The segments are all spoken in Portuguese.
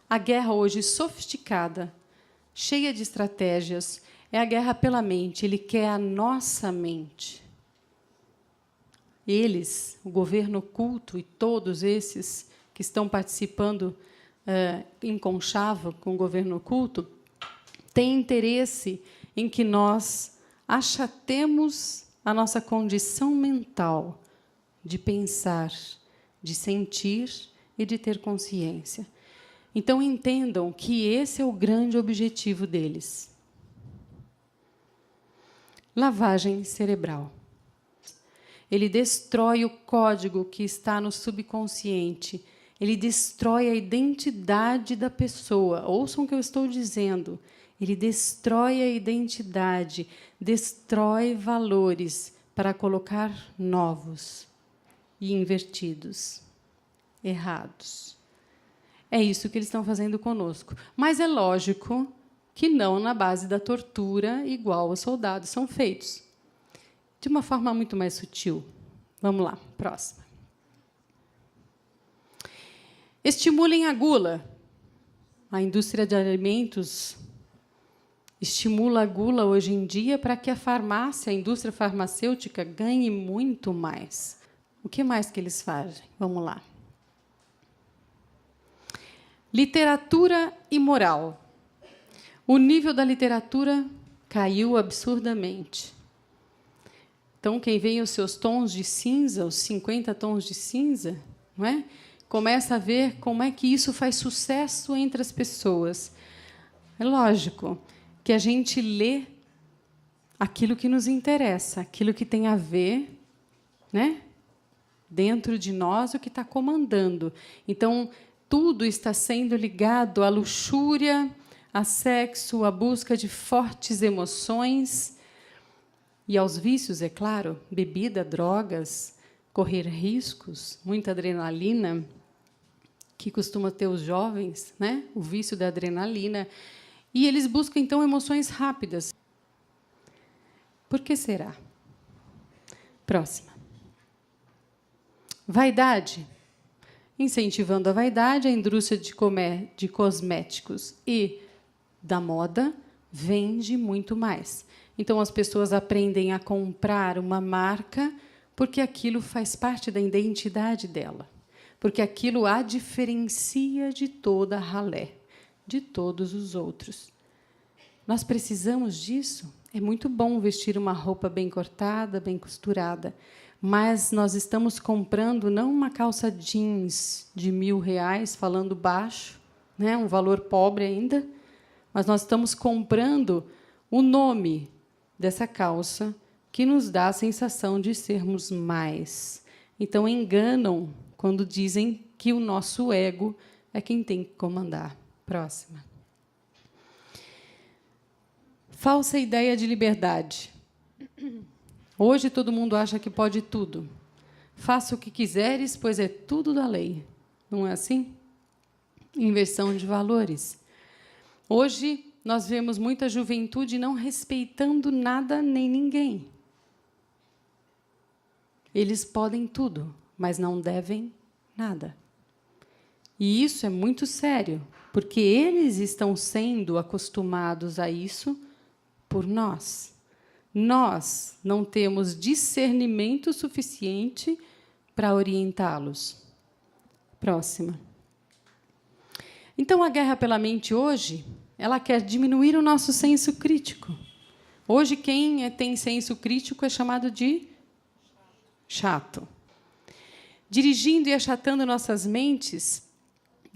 A guerra hoje sofisticada, cheia de estratégias, é a guerra pela mente. Ele quer a nossa mente. Eles, o governo oculto e todos esses que estão participando em conchavo com o governo oculto, têm interesse em que nós achatemos a nossa condição mental de pensar, de sentir e de ter consciência. Então, entendam que esse é o grande objetivo deles. Lavagem cerebral. Ele destrói o código que está no subconsciente. Ele destrói a identidade da pessoa. Ouçam o que eu estou dizendo. Ele destrói a identidade, destrói valores para colocar novos e invertidos, errados. É isso que eles estão fazendo conosco. Mas é lógico que não na base da tortura, igual os soldados são feitos. De uma forma muito mais sutil. Vamos lá, próxima. Estimulem a gula. A indústria de alimentos estimula a gula hoje em dia para que a farmácia, a indústria farmacêutica, ganhe muito mais. O que mais que eles fazem? Vamos lá. Literatura e moral. O nível da literatura caiu absurdamente. Então, quem vê os seus tons de cinza, os 50 tons de cinza, não é? Começa a ver como é que isso faz sucesso entre as pessoas. É lógico que a gente lê aquilo que nos interessa, aquilo que tem a ver, né, dentro de nós, o que está comandando. Então, tudo está sendo ligado à luxúria, a sexo, à busca de fortes emoções e aos vícios, é claro, bebida, drogas, correr riscos, muita adrenalina, que costuma ter os jovens, né? O vício da adrenalina. E eles buscam, então, emoções rápidas. Por que será? Próxima. Vaidade. Incentivando a vaidade, a indústria de cosméticos e da moda vende muito mais. Então, as pessoas aprendem a comprar uma marca porque aquilo faz parte da identidade dela, porque aquilo a diferencia de toda a ralé, de todos os outros. Nós precisamos disso? É muito bom vestir uma roupa bem cortada, bem costurada, mas nós estamos comprando não uma calça jeans de R$1.000, falando baixo, né, um valor pobre ainda, mas nós estamos comprando o nome dessa calça que nos dá a sensação de sermos mais. Então, enganam quando dizem que o nosso ego é quem tem que comandar. Próxima. Falsa ideia de liberdade. Hoje todo mundo acha que pode tudo. Faça o que quiseres, pois é tudo da lei. Não é assim? Inversão de valores. Hoje nós vemos muita juventude não respeitando nada nem ninguém. Eles podem tudo, mas não devem nada. E isso é muito sério, porque eles estão sendo acostumados a isso por nós. Nós não temos discernimento suficiente para orientá-los. Próxima. Então, a guerra pela mente hoje, ela quer diminuir o nosso senso crítico. Hoje, quem tem senso crítico é chamado de chato. Dirigindo e achatando nossas mentes,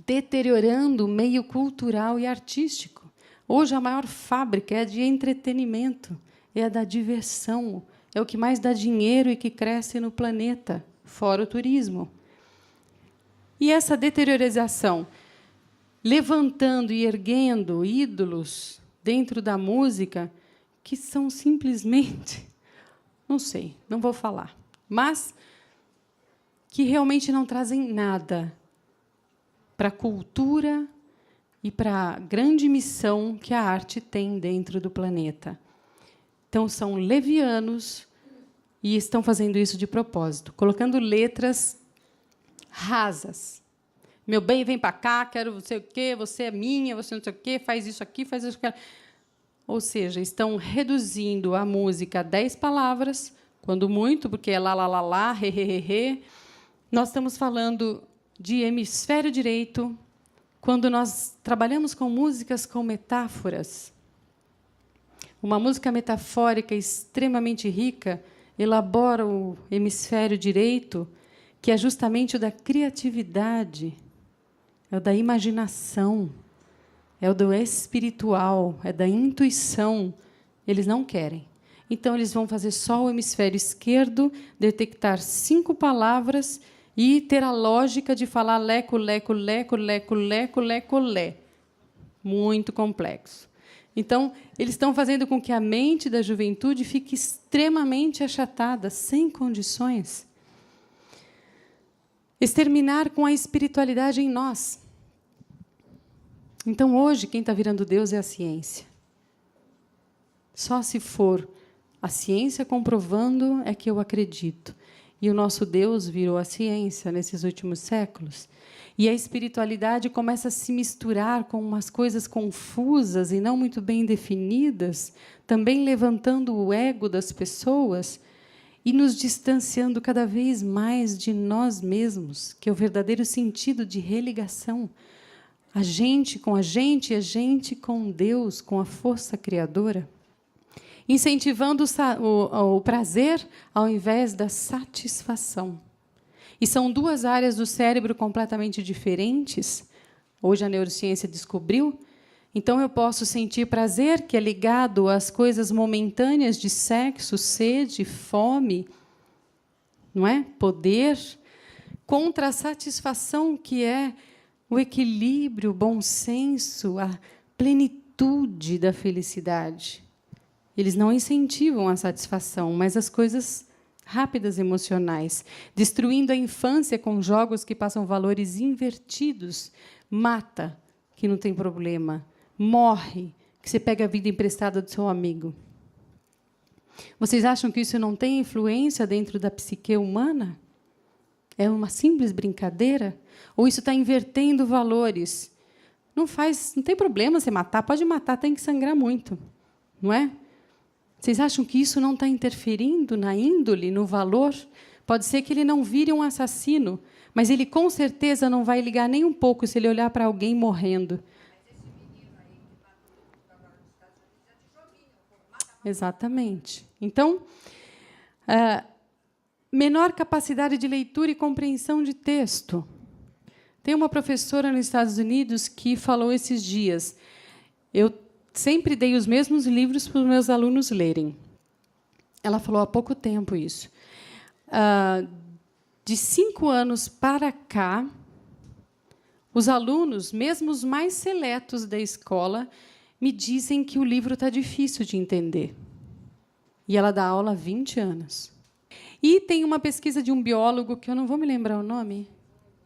deteriorando o meio cultural e artístico. Hoje, a maior fábrica é de entretenimento, é a da diversão, é o que mais dá dinheiro e que cresce no planeta, fora o turismo. E essa deteriorização, levantando e erguendo ídolos dentro da música, que são simplesmente, não sei, não vou falar, mas que realmente não trazem nada para a cultura e para a grande missão que a arte tem dentro do planeta. Então, são levianos e estão fazendo isso de propósito, colocando letras rasas, Meu bem, vem para cá, quero não sei o quê, você é minha, você não sei o quê, faz isso aqui, faz isso aqui. Ou seja, estão reduzindo a música a 10 palavras, quando muito, porque é lá, lá, lá, lá, re, re, re, re. Nós estamos falando de hemisfério direito, quando nós trabalhamos com músicas com metáforas. Uma música metafórica extremamente rica elabora o hemisfério direito, que é justamente o da criatividade, é o da imaginação, é o do espiritual, é da intuição. Eles não querem. Então, eles vão fazer só o hemisfério esquerdo, detectar 5 palavras e ter a lógica de falar leco, leco, leco, leco, leco, leco, lé. Muito complexo. Então, eles estão fazendo com que a mente da juventude fique extremamente achatada, sem condições. Exterminar com a espiritualidade em nós. Então, hoje, quem está virando Deus é a ciência. Só se for a ciência comprovando é que eu acredito. E o nosso Deus virou a ciência nesses últimos séculos. E a espiritualidade começa a se misturar com umas coisas confusas e não muito bem definidas, também levantando o ego das pessoas e nos distanciando cada vez mais de nós mesmos, que é o verdadeiro sentido de religação. A gente com a gente com Deus, com a força criadora. Incentivando o prazer ao invés da satisfação. E são 2 áreas do cérebro completamente diferentes. Hoje a neurociência descobriu. Então, eu posso sentir prazer, que é ligado às coisas momentâneas de sexo, sede, fome, não é? Poder, contra a satisfação, que é o equilíbrio, o bom senso, a plenitude da felicidade. Eles não incentivam a satisfação, mas as coisas rápidas emocionais, destruindo a infância com jogos que passam valores invertidos. Mata, que não tem problema. Morre, que você pega a vida emprestada do seu amigo. Vocês acham que isso não tem influência dentro da psique humana? É uma simples brincadeira? Ou isso está invertendo valores? Não tem problema você matar, pode matar, tem que sangrar muito, não é? Vocês acham que isso não está interferindo na índole, no valor? Pode ser que ele não vire um assassino, mas ele, com certeza, não vai ligar nem um pouco se ele olhar para alguém morrendo. Exatamente. Então, menor capacidade de leitura e compreensão de texto. Tem uma professora nos Estados Unidos que falou esses dias, eu sempre dei os mesmos livros para os meus alunos lerem. Ela falou há pouco tempo isso. De 5 anos para cá, os alunos, mesmo os mais seletos da escola, me dizem que o livro está difícil de entender. E ela dá aula há 20 anos. E tem uma pesquisa de um biólogo, que eu não vou me lembrar o nome,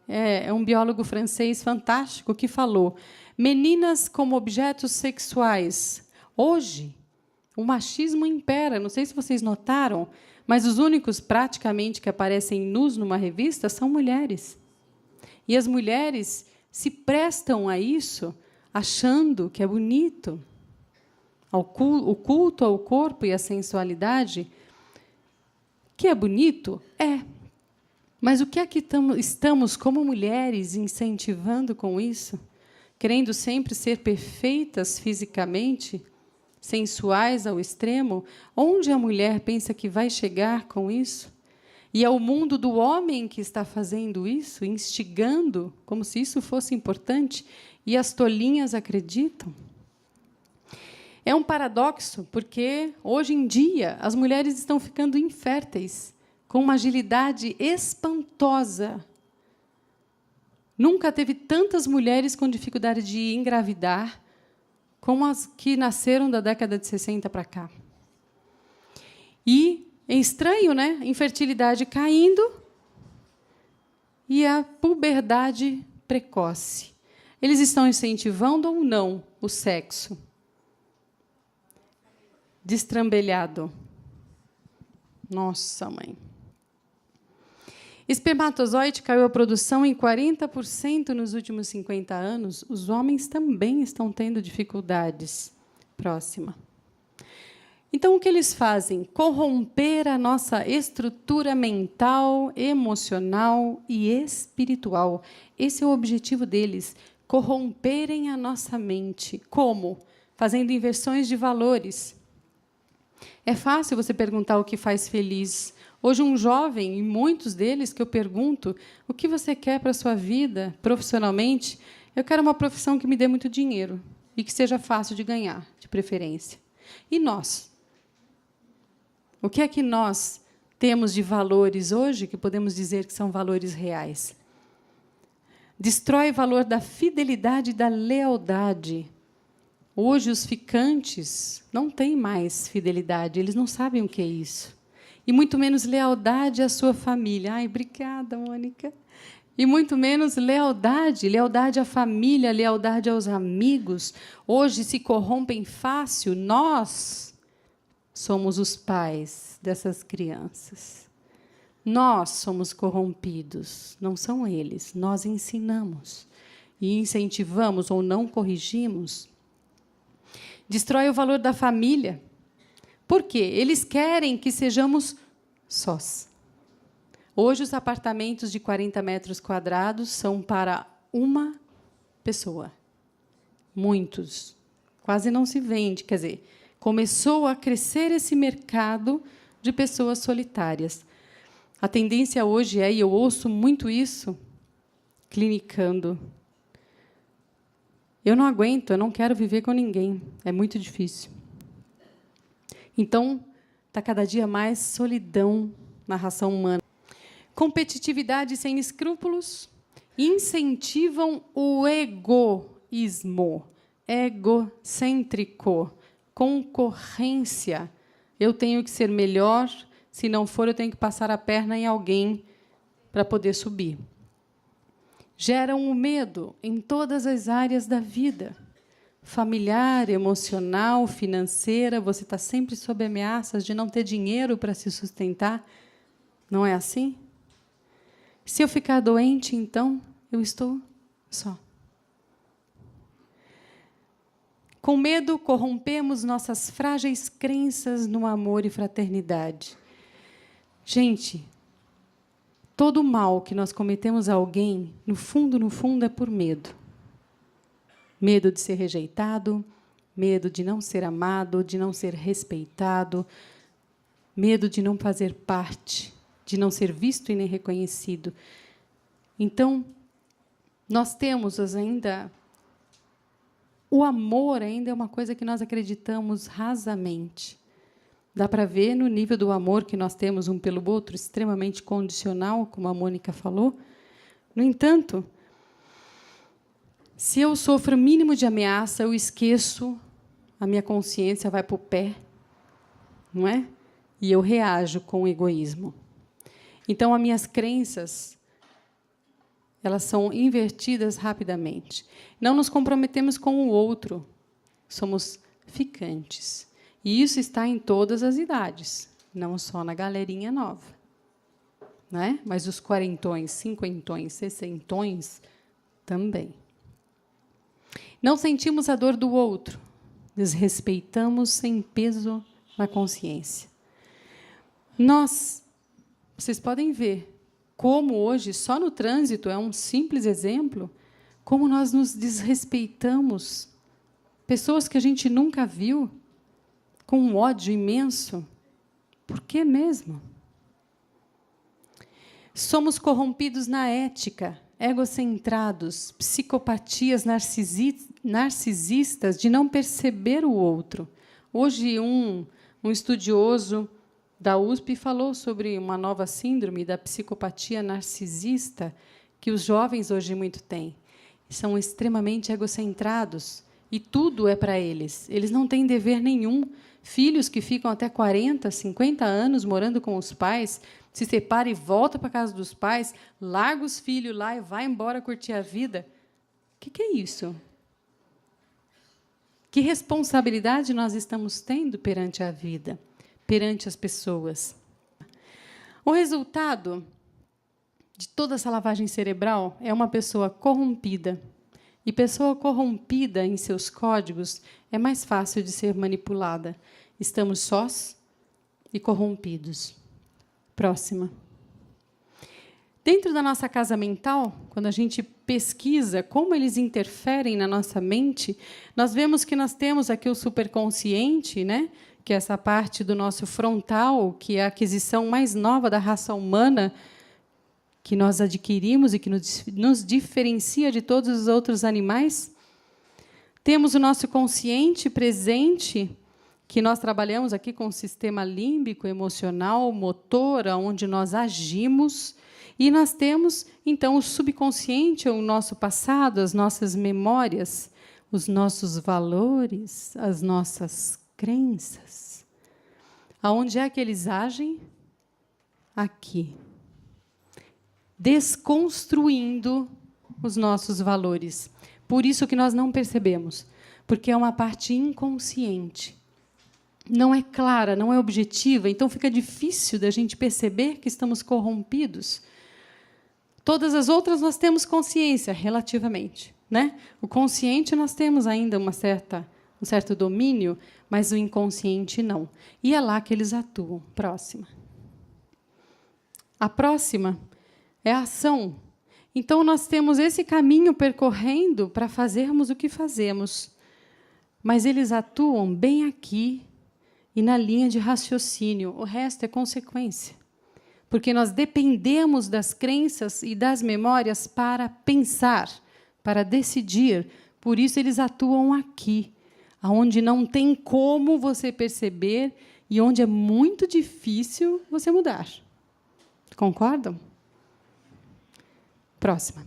é um biólogo francês fantástico, que falou: meninas como objetos sexuais. Hoje, o machismo impera. Não sei se vocês notaram, mas os únicos, praticamente, que aparecem nus numa revista são mulheres. E as mulheres se prestam a isso, achando que é bonito. O culto ao corpo e à sensualidade, que é bonito, é. Mas o que é que estamos, como mulheres, incentivando com isso? Querendo sempre ser perfeitas fisicamente, sensuais ao extremo? Onde a mulher pensa que vai chegar com isso? E é o mundo do homem que está fazendo isso, instigando, como se isso fosse importante, e as tolinhas acreditam? É um paradoxo, porque, hoje em dia, as mulheres estão ficando inférteis, com uma agilidade espantosa. Nunca teve tantas mulheres com dificuldade de engravidar como as que nasceram da década de 60 para cá. E é estranho, né? Infertilidade caindo e a puberdade precoce. Eles estão incentivando ou não o sexo? Destrambelhado. Nossa, mãe. Espermatozoide caiu a produção em 40% nos últimos 50 anos. Os homens também estão tendo dificuldades. Próxima. Então, o que eles fazem? Corromper a nossa estrutura mental, emocional e espiritual. Esse é o objetivo deles, corromperem a nossa mente. Como? Fazendo inversões de valores. É fácil você perguntar o que faz feliz. Hoje, um jovem, e muitos deles que eu pergunto, o que você quer para a sua vida, profissionalmente? Eu quero uma profissão que me dê muito dinheiro e que seja fácil de ganhar, de preferência. E nós? O que é que nós temos de valores hoje que podemos dizer que são valores reais? Destrói o valor da fidelidade e da lealdade. Hoje, os ficantes não têm mais fidelidade, eles não sabem o que é isso. E muito menos lealdade à sua família. Ai, obrigada, Mônica. E muito menos lealdade à família, lealdade aos amigos. Hoje se corrompem fácil. Nós somos os pais dessas crianças. Nós somos corrompidos, não são eles. Nós ensinamos e incentivamos ou não corrigimos. Destrói o valor da família. Por quê? Eles querem que sejamos sós. Hoje, os apartamentos de 40 metros quadrados são para uma pessoa. Muitos. Quase não se vende. Quer dizer, começou a crescer esse mercado de pessoas solitárias. A tendência hoje é, e eu ouço muito isso, clinicando. Eu não aguento, eu não quero viver com ninguém. É muito difícil. Então, está cada dia mais solidão na raça humana. Competitividade sem escrúpulos incentivam o egoísmo, egocêntrico, concorrência. Eu tenho que ser melhor, se não for, eu tenho que passar a perna em alguém para poder subir. Geram o medo em todas as áreas da vida. Familiar, emocional, financeira, você está sempre sob ameaças de não ter dinheiro para se sustentar. Não é assim? Se eu ficar doente, então, eu estou só. Com medo, corrompemos nossas frágeis crenças no amor e fraternidade. Gente, todo mal que nós cometemos a alguém, no fundo, é por medo. Medo de ser rejeitado, medo de não ser amado, de não ser respeitado, medo de não fazer parte, de não ser visto e nem reconhecido. Então, nós temos ainda... O amor ainda é uma coisa que nós acreditamos rasamente. Dá para ver no nível do amor que nós temos um pelo outro, extremamente condicional, como a Mônica falou. No entanto, se eu sofro o mínimo de ameaça, eu esqueço, a minha consciência vai para o pé, não é? E eu reajo com egoísmo. Então, as minhas crenças, elas são invertidas rapidamente. Não nos comprometemos com o outro, somos ficantes. E isso está em todas as idades, não só na galerinha nova. Né? Mas os quarentões, cinquentões, sessentões também. Não sentimos a dor do outro, desrespeitamos sem peso na consciência. Vocês podem ver como hoje, só no trânsito, é um simples exemplo, como nós nos desrespeitamos. Pessoas que a gente nunca viu, com um ódio imenso. Por que mesmo? Somos corrompidos na ética, egocentrados, psicopatias narcisistas de não perceber o outro. Hoje, um estudioso da USP falou sobre uma nova síndrome da psicopatia narcisista que os jovens hoje muito têm. São extremamente egocentrados e tudo é para eles. Eles não têm dever nenhum. Filhos que ficam até 40, 50 anos morando com os pais, se separa e volta para a casa dos pais, larga os filhos lá e vai embora curtir a vida. O que é isso? Que responsabilidade nós estamos tendo perante a vida, perante as pessoas? O resultado de toda essa lavagem cerebral é uma pessoa corrompida. E pessoa corrompida em seus códigos é mais fácil de ser manipulada. Estamos sós e corrompidos. Próxima. Dentro da nossa casa mental, quando a gente pesquisa como eles interferem na nossa mente, nós vemos que nós temos aqui o superconsciente, né? Que é essa parte do nosso frontal, que é a aquisição mais nova da raça humana, que nós adquirimos e que nos diferencia de todos os outros animais. Temos o nosso consciente presente, que nós trabalhamos aqui com o sistema límbico, emocional, motor, onde nós agimos. E nós temos, então, o subconsciente, o nosso passado, as nossas memórias, os nossos valores, as nossas crenças. Aonde é que eles agem? Aqui. Desconstruindo os nossos valores. Por isso que nós não percebemos, porque é uma parte inconsciente. Não é clara, não é objetiva, então fica difícil da gente perceber que estamos corrompidos. Todas as outras nós temos consciência, relativamente, né? O consciente nós temos ainda um certo domínio, mas o inconsciente não. E é lá que eles atuam. Próxima. A próxima é a ação. Então, nós temos esse caminho percorrendo para fazermos o que fazemos. Mas eles atuam bem aqui e na linha de raciocínio. O resto é consequência. Porque nós dependemos das crenças e das memórias para pensar, para decidir. Por isso, eles atuam aqui, onde não tem como você perceber e onde é muito difícil você mudar. Concordam? Próxima.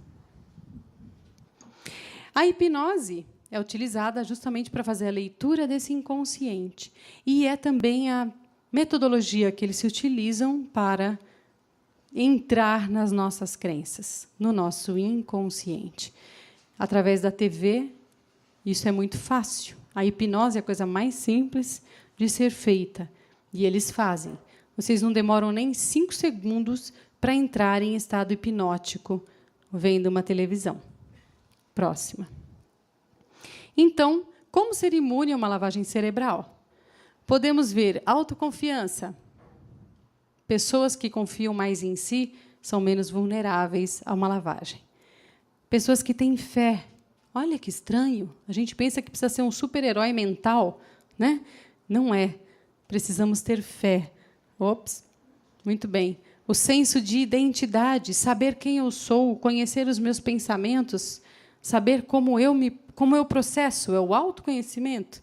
A hipnose é utilizada justamente para fazer a leitura desse inconsciente. E é também a metodologia que eles se utilizam para entrar nas nossas crenças, no nosso inconsciente. Através da TV, isso é muito fácil. A hipnose é a coisa mais simples de ser feita. E eles fazem. Vocês não demoram nem 5 segundos para entrar em estado hipnótico vendo uma televisão. Próxima. Então, como ser imune a uma lavagem cerebral? Podemos ver autoconfiança. Pessoas que confiam mais em si são menos vulneráveis a uma lavagem. Pessoas que têm fé. Olha que estranho. A gente pensa que precisa ser um super-herói mental, né? Não é. Precisamos ter fé. Ops. Muito bem. O senso de identidade, saber quem eu sou, conhecer os meus pensamentos, saber como eu processo, é o autoconhecimento.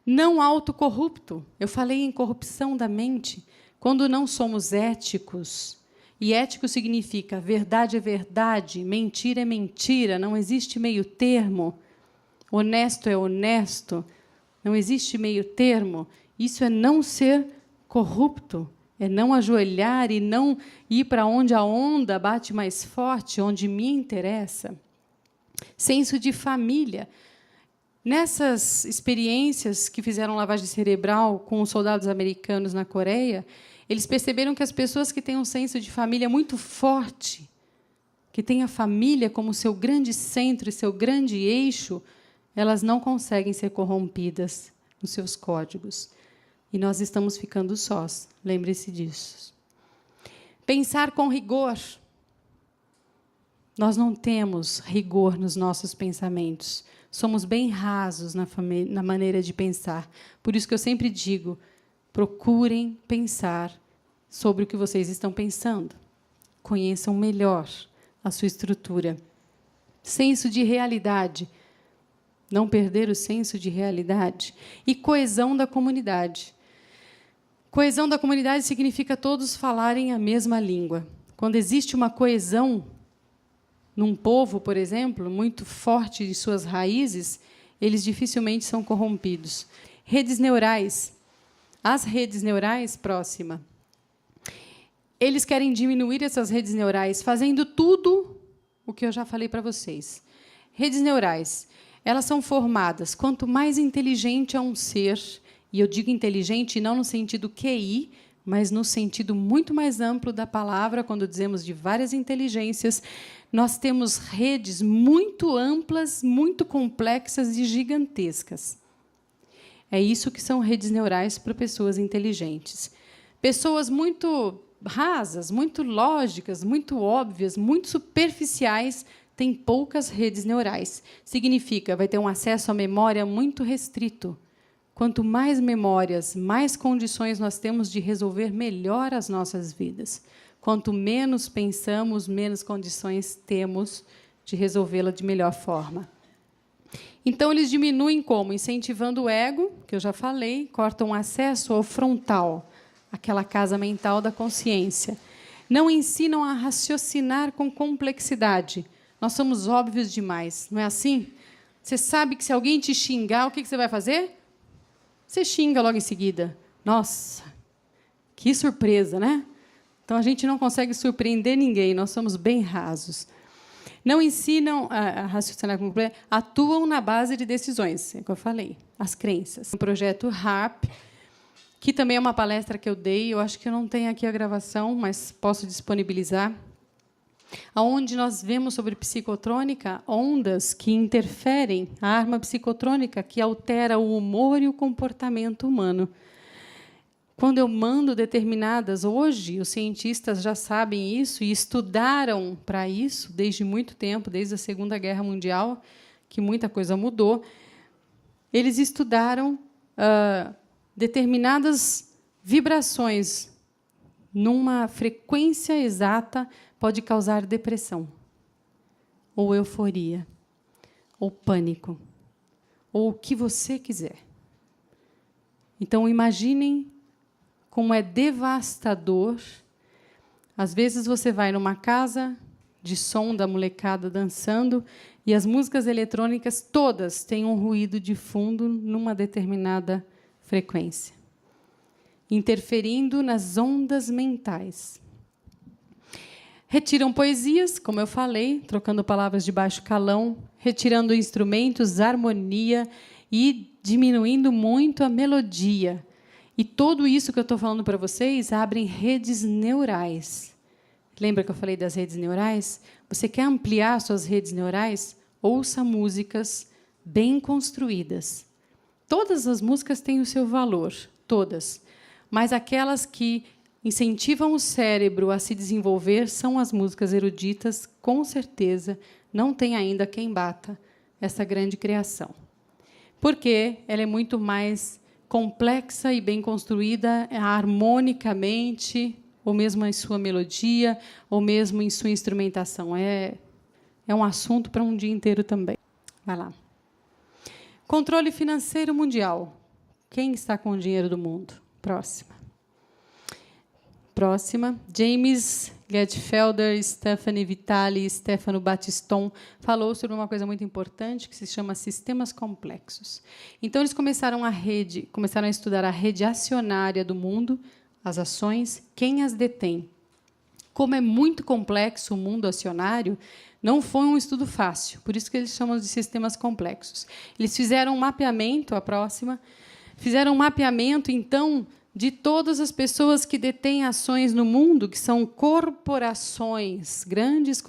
Não autocorrupto. Eu falei em corrupção da mente. Quando não somos éticos, e ético significa verdade é verdade, mentira é mentira, não existe meio termo, honesto é honesto, não existe meio termo, isso é não ser corrupto, é não ajoelhar e não ir para onde a onda bate mais forte, onde me interessa. Senso de família. Nessas experiências que fizeram lavagem cerebral com os soldados americanos na Coreia, eles perceberam que as pessoas que têm um senso de família muito forte, que têm a família como seu grande centro e seu grande eixo, elas não conseguem ser corrompidas nos seus códigos. E nós estamos ficando sós. Lembre-se disso. Pensar com rigor. Nós não temos rigor nos nossos pensamentos. Somos bem rasos na maneira de pensar. Por isso que eu sempre digo, procurem pensar sobre o que vocês estão pensando. Conheçam melhor a sua estrutura. Senso de realidade. Não perder o senso de realidade. E coesão da comunidade. Coesão da comunidade significa todos falarem a mesma língua. Quando existe uma coesão num povo, por exemplo, muito forte de suas raízes, eles dificilmente são corrompidos. Redes neurais. As redes neurais, próxima. Eles querem diminuir essas redes neurais fazendo tudo o que eu já falei para vocês. Redes neurais, elas são formadas, quanto mais inteligente é um ser, e eu digo inteligente não no sentido QI, mas no sentido muito mais amplo da palavra, quando dizemos de várias inteligências, nós temos redes muito amplas, muito complexas e gigantescas. É isso que são redes neurais para pessoas inteligentes. Pessoas muito rasas, muito lógicas, muito óbvias, muito superficiais, têm poucas redes neurais. Significa, vai ter um acesso à memória muito restrito. Quanto mais memórias, mais condições nós temos de resolver melhor as nossas vidas. Quanto menos pensamos, menos condições temos de resolvê-la de melhor forma. Então, eles diminuem como? Incentivando o ego, que eu já falei, cortam acesso ao frontal, aquela casa mental da consciência. Não ensinam a raciocinar com complexidade. Nós somos óbvios demais, não é assim? Você sabe que se alguém te xingar, o que você vai fazer? Você xinga logo em seguida. Nossa, que surpresa, né? Então, a gente não consegue surpreender ninguém, nós somos bem rasos. Não ensinam a raciocinar com complexidade, atuam na base de decisões, é o que eu falei, as crenças. O projeto HARP, que também é uma palestra que eu dei, eu acho que eu não tenho aqui a gravação, mas posso disponibilizar, onde nós vemos sobre psicotrônica ondas que interferem, a arma psicotrônica que altera o humor e o comportamento humano. Quando eu mando determinadas, hoje os cientistas já sabem isso e estudaram para isso desde muito tempo, desde a Segunda Guerra Mundial, que muita coisa mudou. Eles estudaram determinadas vibrações numa frequência exata pode causar depressão, ou euforia, ou pânico, ou o que você quiser. Então, imaginem como é devastador. Às vezes, você vai numa casa de som da molecada dançando e as músicas eletrônicas todas têm um ruído de fundo numa determinada frequência, interferindo nas ondas mentais. Retiram poesias, como eu falei, trocando palavras de baixo calão, retirando instrumentos, harmonia e diminuindo muito a melodia. E tudo isso que eu estou falando para vocês abrem redes neurais. Lembra que eu falei das redes neurais? Você quer ampliar suas redes neurais? Ouça músicas bem construídas. Todas as músicas têm o seu valor, todas. Mas aquelas que incentivam o cérebro a se desenvolver são as músicas eruditas, com certeza. Não tem ainda quem bata essa grande criação. Porque ela é muito mais complexa e bem construída harmonicamente, ou mesmo em sua melodia, ou mesmo em sua instrumentação. É um assunto para um dia inteiro também. Vai lá. Controle financeiro mundial. Quem está com o dinheiro do mundo? Próxima. James Gladfelder, Stephanie Vitali e Stefano Battiston falou sobre uma coisa muito importante que se chama sistemas complexos. Então, eles começaram a estudar a rede acionária do mundo, as ações, quem as detém. Como é muito complexo o mundo acionário, não foi um estudo fácil, por isso que eles chamam de sistemas complexos. Eles fizeram um mapeamento, então, de todas as pessoas que detêm ações no mundo, que são corporações, grandes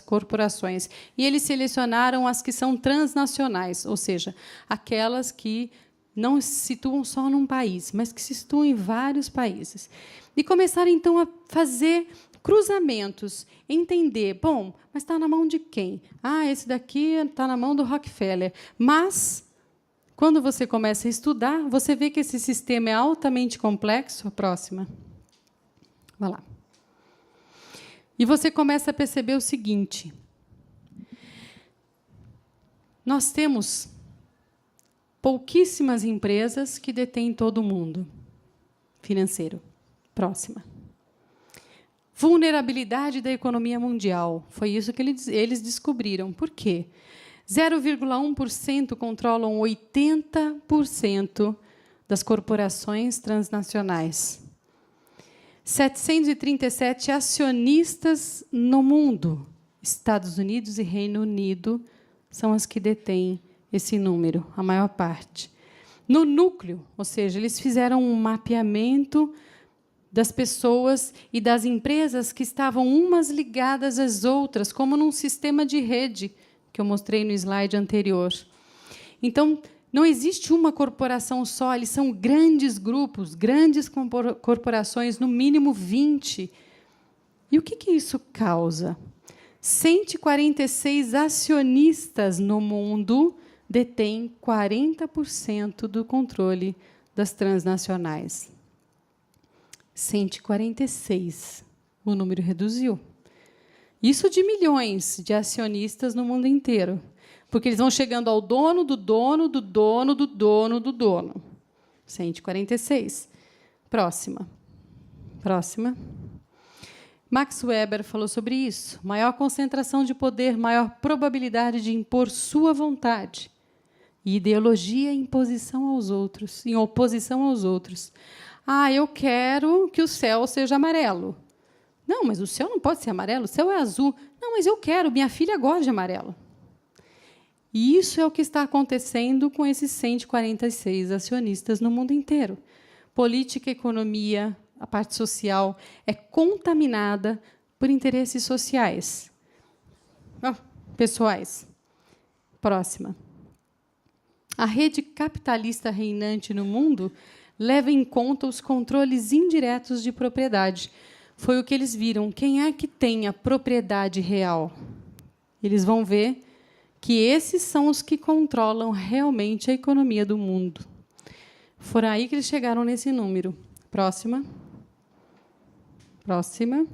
corporações. E eles selecionaram as que são transnacionais, ou seja, aquelas que não se situam só num país, mas que se situam em vários países. E começaram, então, a fazer cruzamentos, entender, bom, mas está na mão de quem? Ah, esse daqui está na mão do Rockefeller. Mas, quando você começa a estudar, você vê que esse sistema é altamente complexo. A próxima. Vai lá. E você começa a perceber o seguinte. Nós temos pouquíssimas empresas que detêm todo o mundo financeiro. Próxima. Vulnerabilidade da economia mundial. Foi isso que eles descobriram. Por quê? 0,1% controlam 80% das corporações transnacionais. 737 acionistas no mundo. Estados Unidos e Reino Unido são as que detêm esse número, a maior parte. No núcleo, ou seja, eles fizeram um mapeamento das pessoas e das empresas que estavam umas ligadas às outras, como num sistema de rede, que eu mostrei no slide anterior. Então, não existe uma corporação só, eles são grandes grupos, grandes corporações, no mínimo 20. E o que isso causa? 146 acionistas no mundo detêm 40% do controle das transnacionais. 146. O número reduziu. Isso de milhões de acionistas no mundo inteiro. Porque eles vão chegando ao dono do dono do dono do dono do dono. 146. Próxima. Próxima. Max Weber falou sobre isso. Maior concentração de poder, maior probabilidade de impor sua vontade. E ideologia em oposição aos outros. Ah, eu quero que o céu seja amarelo. Não, mas o céu não pode ser amarelo, o céu é azul. Não, mas eu quero, minha filha gosta de amarelo. E isso é o que está acontecendo com esses 146 acionistas no mundo inteiro. Política, economia, a parte social é contaminada por interesses sociais. Pessoais. Próxima. A rede capitalista reinante no mundo leva em conta os controles indiretos de propriedade. Foi o que eles viram. Quem é que tem a propriedade real? Eles vão ver que esses são os que controlam realmente a economia do mundo. Foram aí que eles chegaram nesse número. Próxima. Próxima.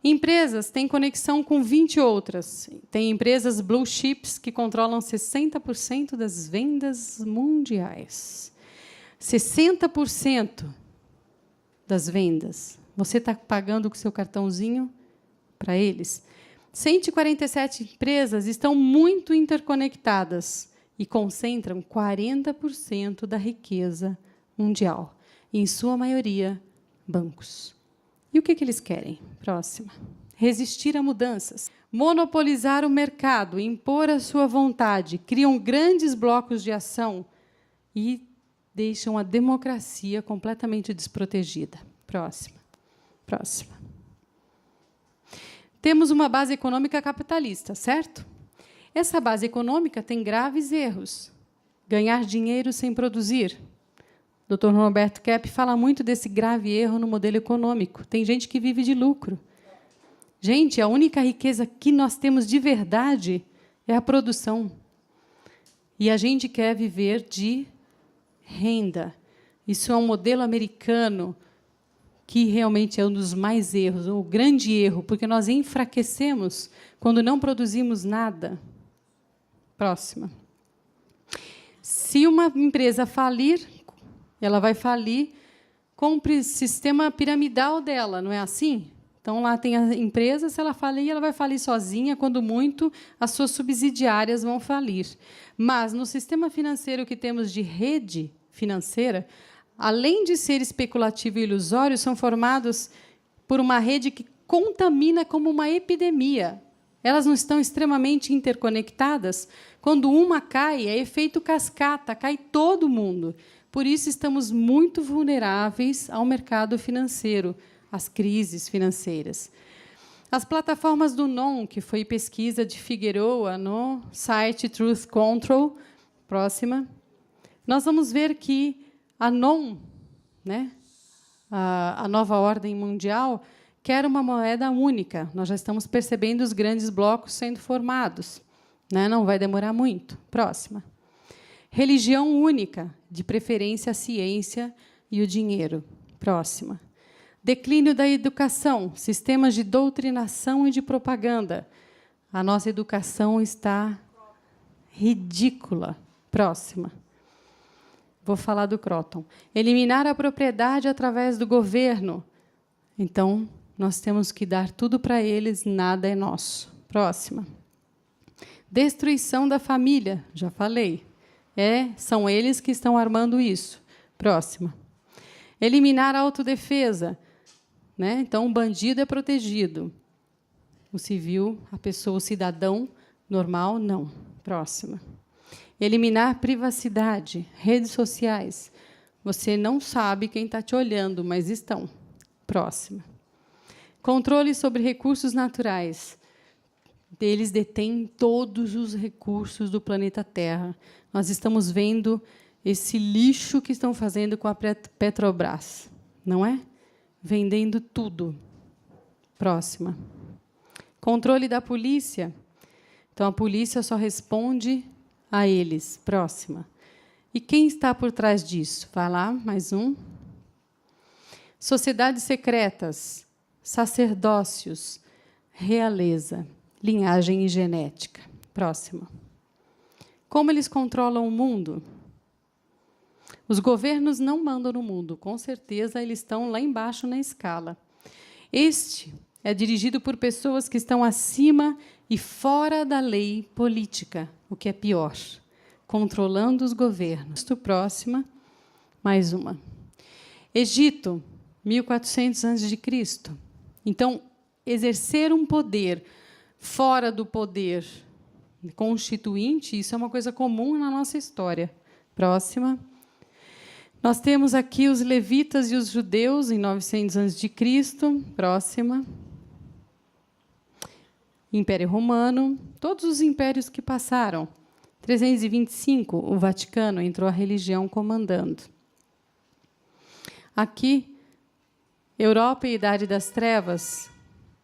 Empresas têm conexão com 20 outras. Tem empresas blue chips que controlam 60% das vendas mundiais. 60% das vendas. Você está pagando com o seu cartãozinho para eles. 147 empresas estão muito interconectadas e concentram 40% da riqueza mundial. E, em sua maioria, bancos. E o que eles querem? Próxima. Resistir a mudanças. Monopolizar o mercado, impor a sua vontade, criam grandes blocos de ação e deixam a democracia completamente desprotegida. Próxima. Próxima. Temos uma base econômica capitalista, certo? Essa base econômica tem graves erros. Ganhar dinheiro sem produzir. O Dr. Roberto Kepp fala muito desse grave erro no modelo econômico. Tem gente que vive de lucro. Gente, a única riqueza que nós temos de verdade é a produção. E a gente quer viver de renda. Isso é um modelo americano que realmente é um dos mais erros, o grande erro, porque nós enfraquecemos quando não produzimos nada. Próxima. Se uma empresa falir, ela vai falir com o sistema piramidal dela, não é assim? Então, lá tem a empresa, se ela falir, ela vai falir sozinha, quando muito, as suas subsidiárias vão falir. Mas, no sistema financeiro que temos de rede financeira, além de ser especulativo e ilusório, são formados por uma rede que contamina como uma epidemia. Elas não estão extremamente interconectadas? Quando uma cai, é efeito cascata, cai todo mundo. Por isso, estamos muito vulneráveis ao mercado financeiro, às crises financeiras. As plataformas do NOM, que foi pesquisa de Figueroa no site Truth Control, próxima, nós vamos ver que a NOM, né, a nova ordem mundial, quer uma moeda única. Nós já estamos percebendo os grandes blocos sendo formados. Né? Não vai demorar muito. Próxima. Religião única, de preferência a ciência e o dinheiro. Próxima. Declínio da educação, sistemas de doutrinação e de propaganda. A nossa educação está ridícula. Próxima. Vou falar do Croton. Eliminar a propriedade através do governo. Então, nós temos que dar tudo para eles, nada é nosso. Próxima. Destruição da família, já falei. São eles que estão armando isso. Próxima. Eliminar a autodefesa. Né? Então, o bandido é protegido. O civil, a pessoa, o cidadão normal, não. Próxima. Eliminar privacidade, redes sociais. Você não sabe quem está te olhando, mas estão. Próxima. Controle sobre recursos naturais. Eles detêm todos os recursos do planeta Terra. Nós estamos vendo esse lixo que estão fazendo com a Petrobras, não é? Vendendo tudo. Próxima. Controle da polícia. Então, a polícia só responde a eles. Próxima. E quem está por trás disso? Vai lá, mais um. Sociedades secretas, sacerdócios, realeza, linhagem e genética. Próxima. Como eles controlam o mundo? Os governos não mandam no mundo, com certeza eles estão lá embaixo na escala. Este é dirigido por pessoas que estão acima e fora da lei política, o que é pior. Controlando os governos. Próxima, mais uma. Egito, 1400 a.C. Então, exercer um poder fora do poder constituinte, isso é uma coisa comum na nossa história. Próxima. Nós temos aqui os levitas e os judeus em 900 a.C. Próxima. Império Romano, todos os impérios que passaram. 325, o Vaticano, entrou a religião comandando. Aqui, Europa e Idade das Trevas,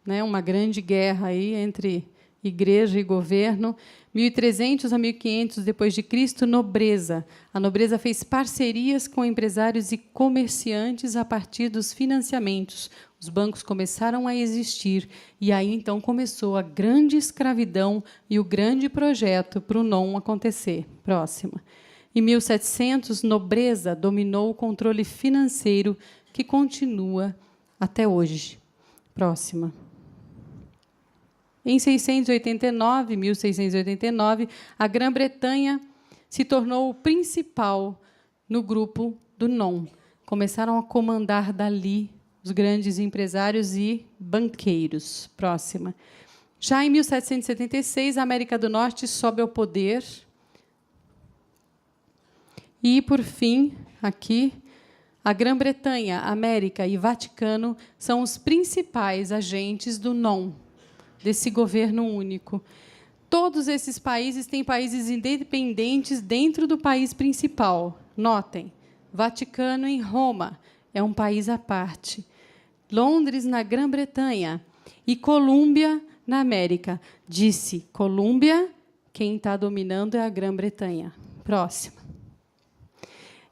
né, uma grande guerra aí entre igreja e governo. 1300 a 1500 depois de Cristo, nobreza. A nobreza fez parcerias com empresários e comerciantes a partir dos financiamentos. Os bancos começaram a existir e aí então começou a grande escravidão e o grande projeto para o não acontecer. Próxima. Em 1700, nobreza dominou o controle financeiro que continua até hoje. Próxima. Em 1689, a Grã-Bretanha se tornou o principal no grupo do non. Começaram a comandar dali os grandes empresários e banqueiros. Próxima. Já em 1776, a América do Norte sobe ao poder. E, por fim, aqui, a Grã-Bretanha, América e Vaticano são os principais agentes do non, desse governo único. Todos esses países têm países independentes dentro do país principal. Notem, Vaticano em Roma é um país à parte. Londres, na Grã-Bretanha, e Colômbia, na América. Disse Colômbia, quem está dominando é a Grã-Bretanha. Próxima.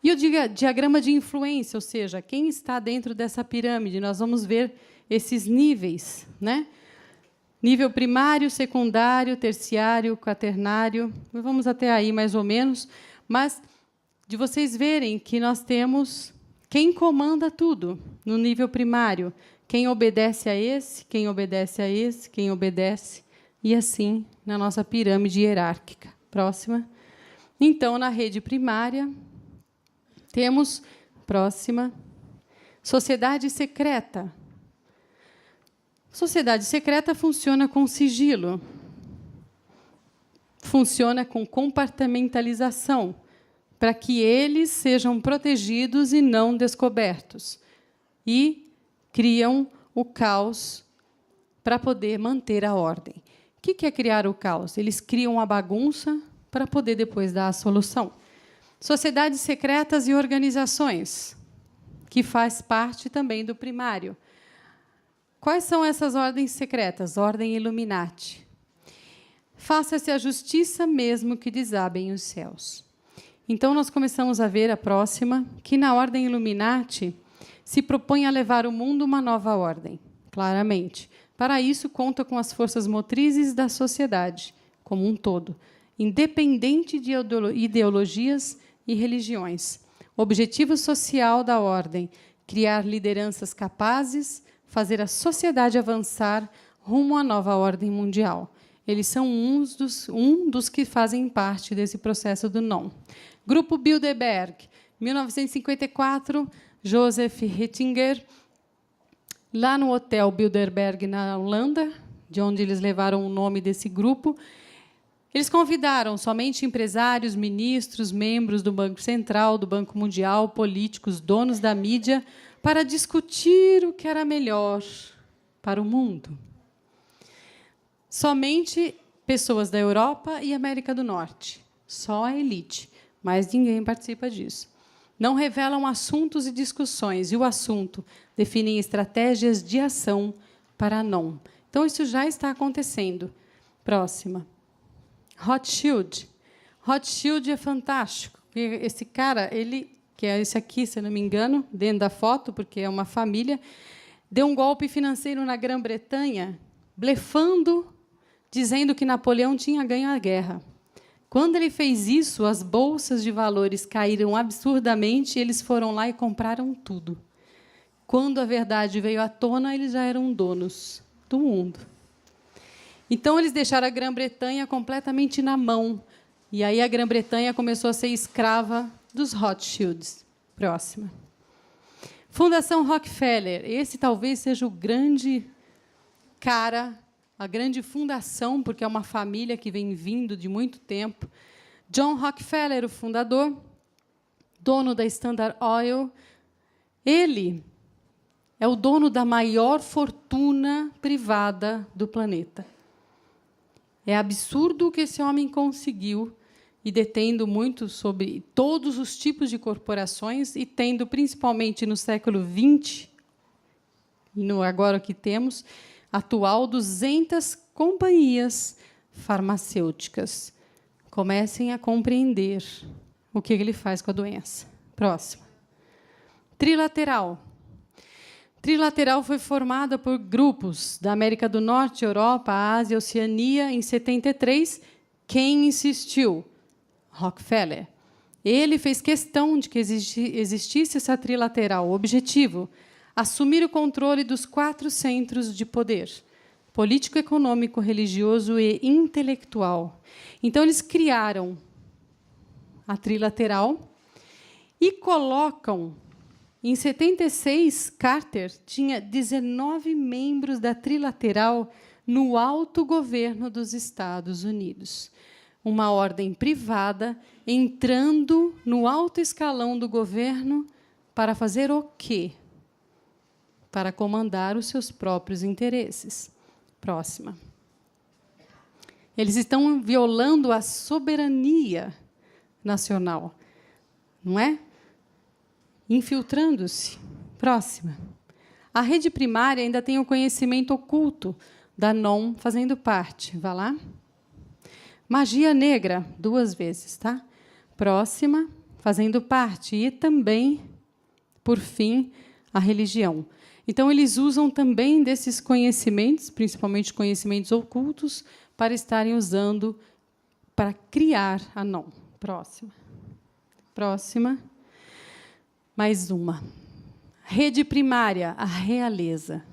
E o diagrama de influência, ou seja, quem está dentro dessa pirâmide? Nós vamos ver esses níveis, né? Nível primário, secundário, terciário, quaternário. Vamos até aí, mais ou menos. Mas de vocês verem que nós temos quem comanda tudo no nível primário. Quem obedece a esse, quem obedece a esse, quem obedece. E assim, na nossa pirâmide hierárquica. Próxima. Então, na rede primária, temos, próxima, sociedade secreta. Sociedade secreta funciona com sigilo, funciona com compartimentalização, para que eles sejam protegidos e não descobertos. E criam o caos para poder manter a ordem. O que é criar o caos? Eles criam a bagunça para poder depois dar a solução. Sociedades secretas e organizações, que faz parte também do primário. Quais são essas ordens secretas? Ordem Illuminati. Faça-se a justiça mesmo que desabem os céus. Então, nós começamos a ver a próxima, que na ordem Illuminati se propõe a levar o mundo uma nova ordem, claramente. Para isso, conta com as forças motrizes da sociedade, como um todo, independente de ideologias e religiões. O objetivo social da ordem, criar lideranças capazes, fazer a sociedade avançar rumo à nova ordem mundial. Eles são um dos que fazem parte desse processo do não. Grupo Bilderberg, 1954, Joseph Hittinger, lá no Hotel Bilderberg, na Holanda, de onde eles levaram o nome desse grupo, Eles convidaram somente empresários, ministros, membros do Banco Central, do Banco Mundial, políticos, donos da mídia, para discutir o que era melhor para o mundo. Somente pessoas da Europa e América do Norte. Só a elite. Mas ninguém participa disso. Não revelam assuntos e discussões. E o assunto definem estratégias de ação para não. Então, isso já está acontecendo. Próxima. Rothschild. Rothschild é fantástico. Esse cara, ele, que é esse aqui, se eu não me engano, dentro da foto, porque é uma família, deu um golpe financeiro na Grã-Bretanha, blefando, dizendo que Napoleão tinha ganho a guerra. Quando ele fez isso, as bolsas de valores caíram absurdamente e eles foram lá e compraram tudo. Quando a verdade veio à tona, eles já eram donos do mundo. Então, eles deixaram a Grã-Bretanha completamente na mão. E aí a Grã-Bretanha começou a ser escrava dos Rothschilds. Próxima. Fundação Rockefeller. Esse talvez seja o grande cara, a grande fundação, porque é uma família que vem vindo de muito tempo. John Rockefeller, o fundador, dono da Standard Oil. Ele é o dono da maior fortuna privada do planeta. É absurdo o que esse homem conseguiu, e detendo muito sobre todos os tipos de corporações, e tendo, principalmente no século XX, e no agora que temos, atual, 200 companhias farmacêuticas. Comecem a compreender o que ele faz com a doença. Próximo. Trilateral. Trilateral foi formada por grupos da América do Norte, Europa, Ásia, Oceania, em 73. Quem insistiu? Rockefeller. Ele fez questão de que existisse essa trilateral. O objetivo: assumir o controle dos 4 centros de poder: político, econômico, religioso e intelectual. Então, eles criaram a trilateral e colocam... Em 76, Carter tinha 19 membros da trilateral no alto governo dos Estados Unidos. Uma ordem privada entrando no alto escalão do governo para fazer o quê? Para comandar os seus próprios interesses. Próxima. Eles estão violando a soberania nacional, não é? Infiltrando-se. Próxima. A rede primária ainda tem o conhecimento oculto da NOM fazendo parte. Vá lá. Magia negra, 2 vezes, tá? Próxima, fazendo parte. E também, por fim, a religião. Então, eles usam também desses conhecimentos, principalmente conhecimentos ocultos, para estarem usando para criar a NOM. Próxima. Próxima. Mais uma. Rede primária, a realeza.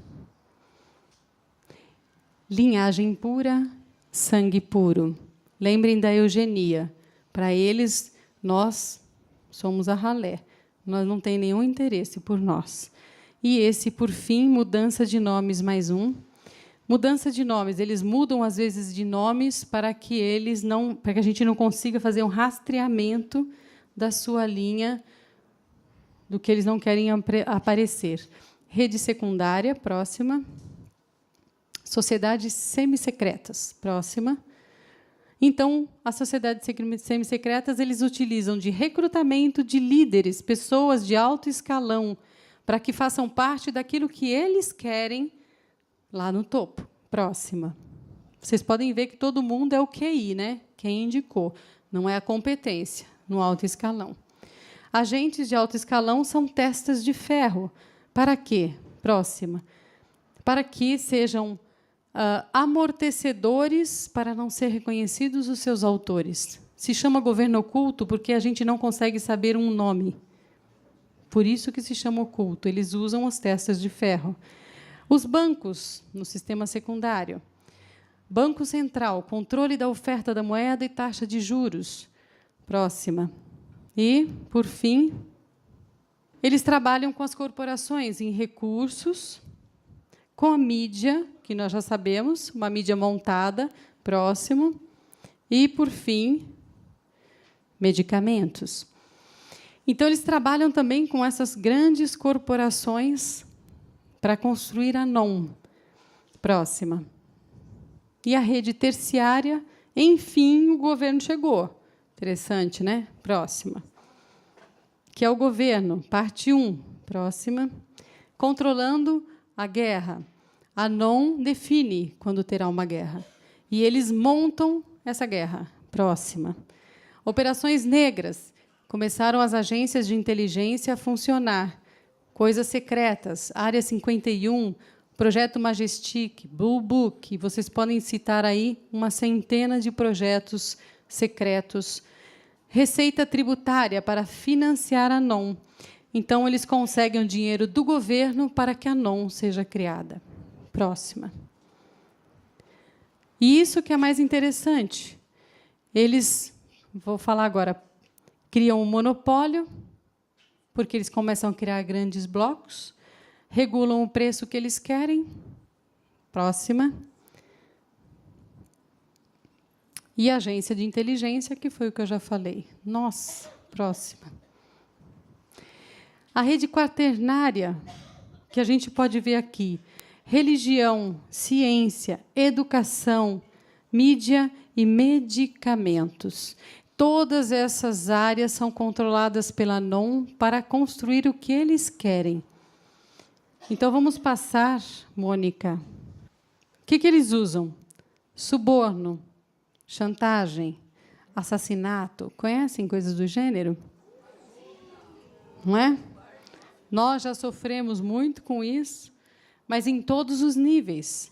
Linhagem pura, sangue puro. Lembrem da eugenia. Para eles, nós somos a ralé. Nós não tem nenhum interesse por nós. E esse, por fim, mudança de nomes, mais um. Mudança de nomes. Eles mudam, às vezes, de nomes para que a gente não consiga fazer um rastreamento da sua linha, do que eles não querem aparecer. Rede secundária, próxima. Sociedades semissecretas, próxima. Então, as sociedades semissecretas, eles utilizam de recrutamento de líderes, pessoas de alto escalão, para que façam parte daquilo que eles querem lá no topo. Próxima. Vocês podem ver que todo mundo é o QI, né? Quem indicou. Não é a competência no alto escalão. Agentes de alto escalão são testas de ferro. Para quê? Próxima. Para que sejam amortecedores para não ser reconhecidos os seus autores. Se chama governo oculto porque a gente não consegue saber um nome. Por isso que se chama oculto. Eles usam as testas de ferro. Os bancos, no sistema secundário. Banco Central, controle da oferta da moeda e taxa de juros. Próxima. E, por fim, eles trabalham com as corporações em recursos, com a mídia, que nós já sabemos, uma mídia montada, próximo, E, por fim, medicamentos. Então, eles trabalham também com essas grandes corporações para construir a NOM. Próxima. E a rede terciária, enfim, o governo chegou. Interessante, né? Próxima. Que é o governo, parte 1. Próxima. Controlando a guerra. A NOM define quando terá uma guerra. E eles montam essa guerra. Próxima. Operações negras. Começaram as agências de inteligência a funcionar. Coisas secretas. Área 51, Projeto Majestic, Blue Book. Vocês podem citar aí uma centena de projetos secretos. Receita tributária para financiar a NOM. Então, eles conseguem o dinheiro do governo para que a NOM seja criada. Próxima. E isso que é mais interessante. Eles, vou falar agora, criam um monopólio, porque eles começam a criar grandes blocos, regulam o preço que eles querem. Próxima. E a agência de inteligência, que foi o que eu já falei. Nossa, próxima. A rede quaternária, que a gente pode ver aqui. Religião, ciência, educação, mídia e medicamentos. Todas essas áreas são controladas pela NOM para construir o que eles querem. Então, vamos passar, Mônica. O que eles usam? Suborno, chantagem, assassinato. Conhecem coisas do gênero? Não é? Nós já sofremos muito com isso, mas em todos os níveis.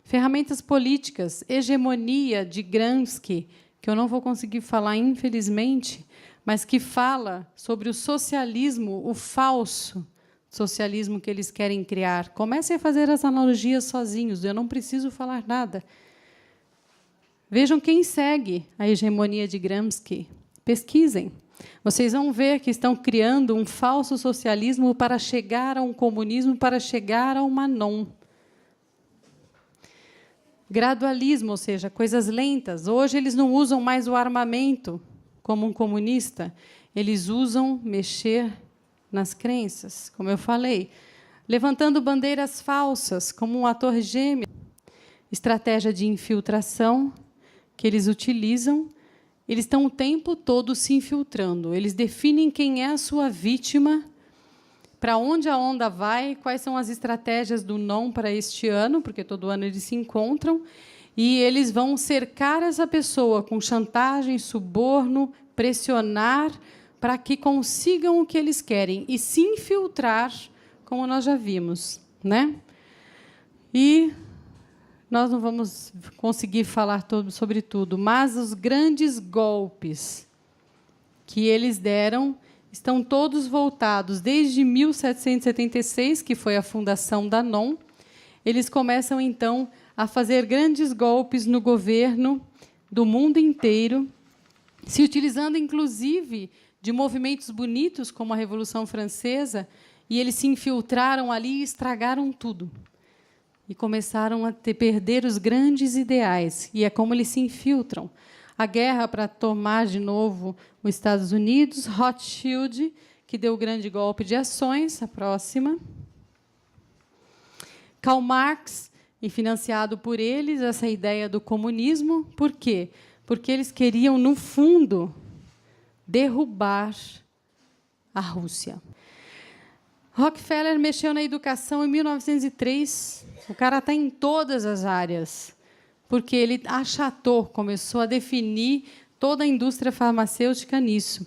Ferramentas políticas, hegemonia de Gramsci, que eu não vou conseguir falar, infelizmente, mas que fala sobre o socialismo, o falso socialismo que eles querem criar. Comecem a fazer as analogias sozinhos, eu não preciso falar nada. Vejam quem segue a hegemonia de Gramsci. Pesquisem. Vocês vão ver que estão criando um falso socialismo para chegar a um comunismo, para chegar a uma NOM. Gradualismo, ou seja, coisas lentas. Hoje, eles não usam mais o armamento como um comunista. Eles usam mexer nas crenças, como eu falei. Levantando bandeiras falsas, como um ator gêmeo. Estratégia de infiltração que eles utilizam. Eles estão o tempo todo se infiltrando. Eles definem quem é a sua vítima, para onde a onda vai, quais são as estratégias do NOM para este ano, porque todo ano eles se encontram, e eles vão cercar essa pessoa com chantagem, suborno, pressionar, para que consigam o que eles querem, e se infiltrar, como nós já vimos, né? E nós não vamos conseguir falar sobre tudo, mas os grandes golpes que eles deram estão todos voltados desde 1776, que foi a fundação da NOM. Eles começam, então, a fazer grandes golpes no governo do mundo inteiro, se utilizando, inclusive, de movimentos bonitos, como a Revolução Francesa, e eles se infiltraram ali e estragaram tudo. E começaram a perder os grandes ideais. E é como eles se infiltram. A guerra para tomar de novo os Estados Unidos, Rothschild, que deu o grande golpe de ações, a próxima. Karl Marx, e financiado por eles, essa ideia do comunismo. Por quê? Porque eles queriam, no fundo, derrubar a Rússia. Rockefeller mexeu na educação em 1903. O cara está em todas as áreas, porque ele achatou, começou a definir toda a indústria farmacêutica nisso.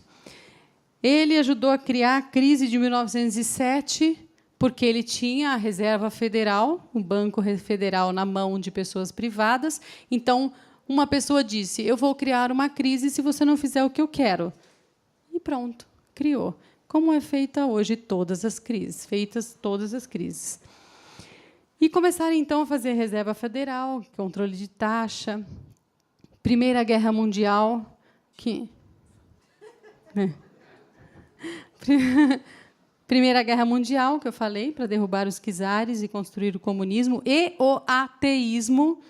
Ele ajudou a criar a crise de 1907, porque ele tinha a Reserva Federal, o Banco Federal, na mão de pessoas privadas. Então, uma pessoa disse, eu vou criar uma crise se você não fizer o que eu quero. E pronto, criou. Como é feita hoje todas as crises, feitas todas as crises. E começaram, então, a fazer Reserva Federal, controle de taxa, Primeira Guerra Mundial, que... Primeira Guerra Mundial, que eu falei, para derrubar os czares e construir o comunismo, e o ateísmo.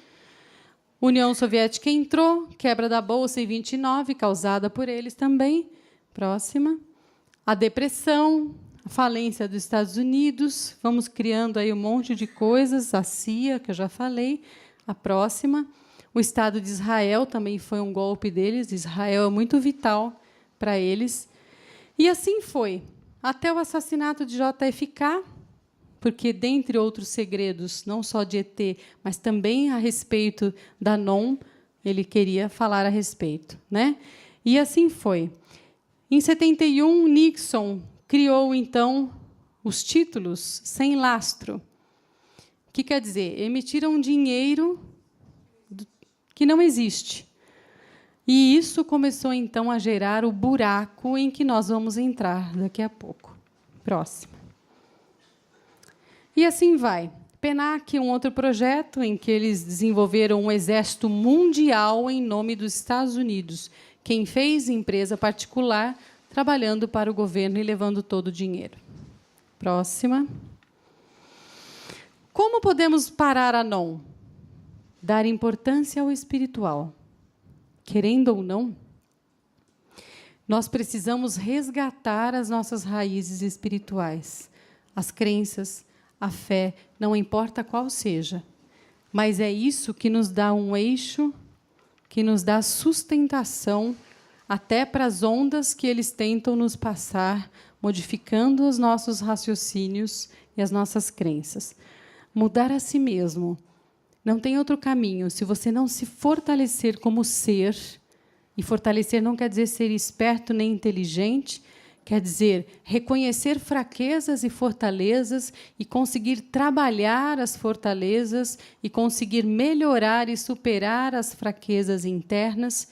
União Soviética entrou, quebra da Bolsa em 29, causada por eles também. Próxima. A depressão, a falência dos Estados Unidos, vamos criando aí um monte de coisas, a CIA, que eu já falei. A próxima. O Estado de Israel também foi um golpe deles. Israel é muito vital para eles. E assim foi, até o assassinato de JFK, porque, dentre outros segredos, não só de ET, mas também a respeito da NOM, ele queria falar a respeito, né? E assim foi. Em 71, Nixon criou, então, os títulos sem lastro. O que quer dizer? Emitiram dinheiro que não existe. E isso começou, então, a gerar o buraco em que nós vamos entrar daqui a pouco. Próximo. E assim vai. PENAC, um outro projeto em que eles desenvolveram um exército mundial em nome dos Estados Unidos. Quem fez? Empresa particular, trabalhando para o governo e levando todo o dinheiro. Próxima. Como podemos parar a NOM? Dar importância ao espiritual. Querendo ou não, nós precisamos resgatar as nossas raízes espirituais, as crenças, a fé, não importa qual seja, mas é isso que nos dá um eixo, que nos dá sustentação até para as ondas que eles tentam nos passar, modificando os nossos raciocínios e as nossas crenças. Mudar a si mesmo. Não tem outro caminho. Se você não se fortalecer como ser, e fortalecer não quer dizer ser esperto nem inteligente, quer dizer reconhecer fraquezas e fortalezas e conseguir trabalhar as fortalezas e conseguir melhorar e superar as fraquezas internas,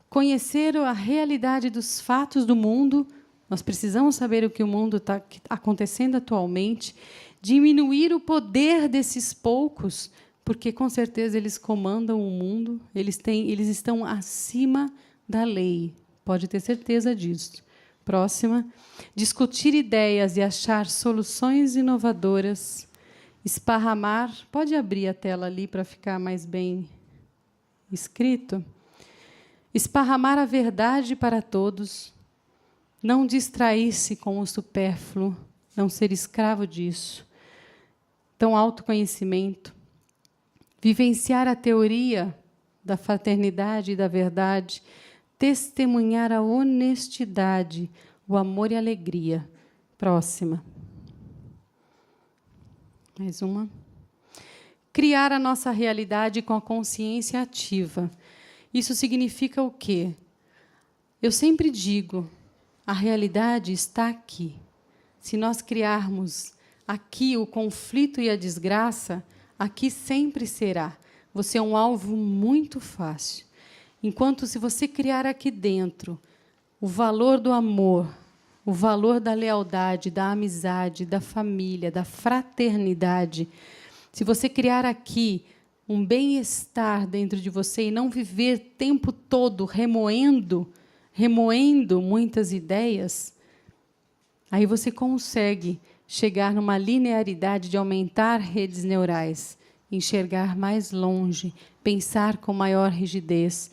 conhecer a realidade dos fatos do mundo. Nós precisamos saber o que o mundo está acontecendo atualmente, diminuir o poder desses poucos, porque, com certeza, eles comandam o mundo, eles estão acima da lei, pode ter certeza disso. Próxima. Discutir ideias e achar soluções inovadoras. Esparramar. Pode abrir a tela ali para ficar mais bem escrito. Esparramar a verdade para todos. Não distrair-se com o supérfluo, não ser escravo disso. Então, autoconhecimento. Vivenciar a teoria da fraternidade e da verdade. Testemunhar a honestidade, o amor e a alegria. Próxima. Mais uma. Criar a nossa realidade com a consciência ativa. Isso significa o quê? Eu sempre digo, a realidade está aqui. Se nós criarmos aqui o conflito e a desgraça, aqui sempre será. Você é um alvo muito fácil. Enquanto, se você criar aqui dentro o valor do amor, o valor da lealdade, da amizade, da família, da fraternidade, se você criar aqui um bem-estar dentro de você e não viver o tempo todo remoendo muitas ideias, aí você consegue chegar numa linearidade de aumentar redes neurais, enxergar mais longe, pensar com maior rigidez.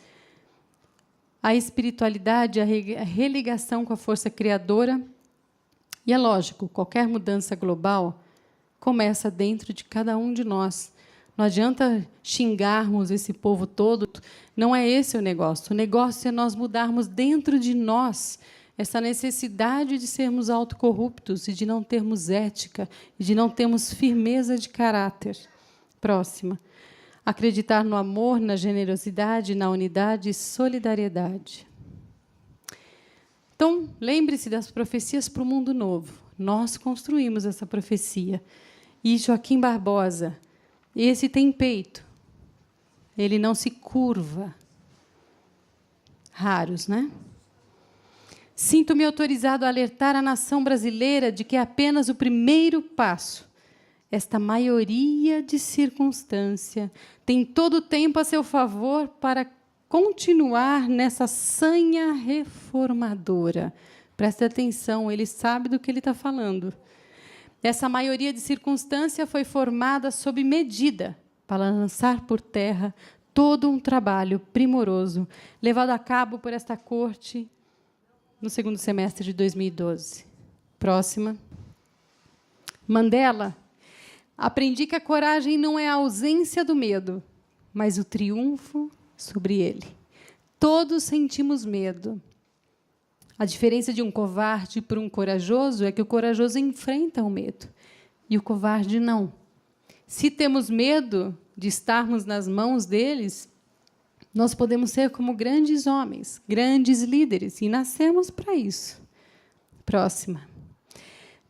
A espiritualidade, a religação com a força criadora. E é lógico, qualquer mudança global começa dentro de cada um de nós. Não adianta xingarmos esse povo todo, não é esse o negócio. O negócio é nós mudarmos dentro de nós essa necessidade de sermos autocorruptos e de não termos ética, e de não termos firmeza de caráter. Próxima. Acreditar no amor, na generosidade, na unidade e solidariedade. Então, lembre-se das profecias para o mundo novo. Nós construímos essa profecia. E Joaquim Barbosa, esse tem peito. Ele não se curva. Raros, né? Sinto-me autorizado a alertar a nação brasileira de que é apenas o primeiro passo. Esta maioria de circunstância tem todo o tempo a seu favor para continuar nessa sanha reformadora. Preste atenção, ele sabe do que ele está falando. Essa maioria de circunstância foi formada sob medida. para lançar por terra todo um trabalho primoroso levado a cabo por esta corte no segundo semestre de 2012. Próxima. Mandela. Aprendi que a coragem não é a ausência do medo, mas o triunfo sobre ele. Todos sentimos medo. A diferença de um covarde para um corajoso é que o corajoso enfrenta o medo e o covarde não. Se temos medo de estarmos nas mãos deles, nós podemos ser como grandes homens, grandes líderes, e nascemos para isso. Próxima.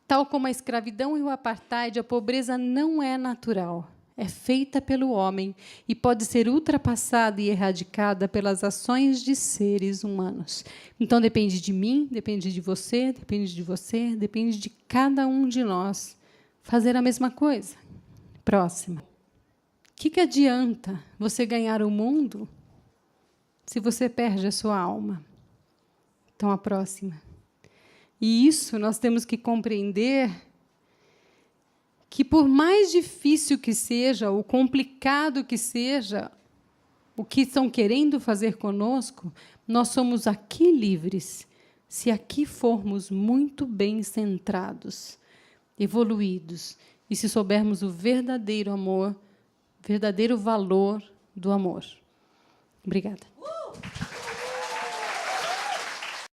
Tal como a escravidão e o apartheid, a pobreza não é natural. É feita pelo homem e pode ser ultrapassada e erradicada pelas ações de seres humanos. Então, depende de mim, depende de você, depende de cada um de nós fazer a mesma coisa. Próxima. O que adianta você ganhar o mundo se você perde a sua alma? Então, a próxima. E isso nós temos que compreender que, por mais difícil que seja, ou complicado que seja, o que estão querendo fazer conosco, nós somos aqui livres, se aqui formos muito bem centrados, evoluídos, e se soubermos o verdadeiro amor, verdadeiro valor do amor. Obrigada.